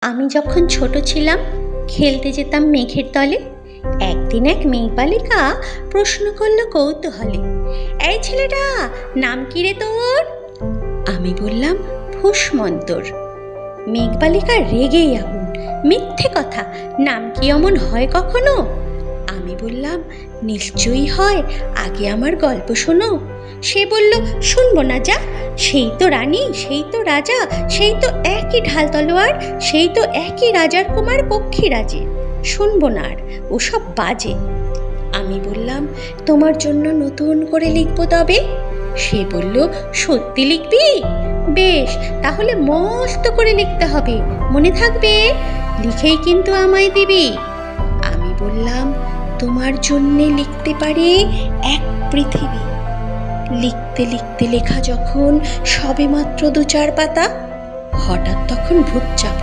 আমি যখন ছোট ছিলাম খেলতে যেতাম মেঘের দলে। একদিন এক মেঘ বালিকা প্রশ্ন করলো কৌতূহলে, এই ছেলেটা, নাম কি রে তোর? আমি বললাম ফুসমন্তর। মেঘ বালিকা রেগেই আগুন, মিথ্যে কথা, নাম কি অমন হয় কখনো? আমি বললাম নিশ্চয়ই হয়, আগে আমার গল্প শোনো। সে বলল শুনবো না, যা, সেই তো রানী, সেই তো রাজা, সেই তো একই ঢাল তলোয়ার, সেই তো একই রাজার কুমার পক্ষীরাজের, শুনবো না আর, ওসব বাজে। আমি বললাম তোমার জন্য নতুন করে লিখবো তবে। সে বলল সত্যি লিখবি? বেশ, তাহলে মস্ত করে লিখতে হবে, মনে থাকবে, লিখেই কিন্তু আমায় দিবি। আমি বললাম তোমার জন্যে লিখতে পারে এক পৃথিবী। লিখতে লিখতে লেখা যখন সবে মাত্র 2-4 পাতা, হঠাৎ তখন ভূত চাপ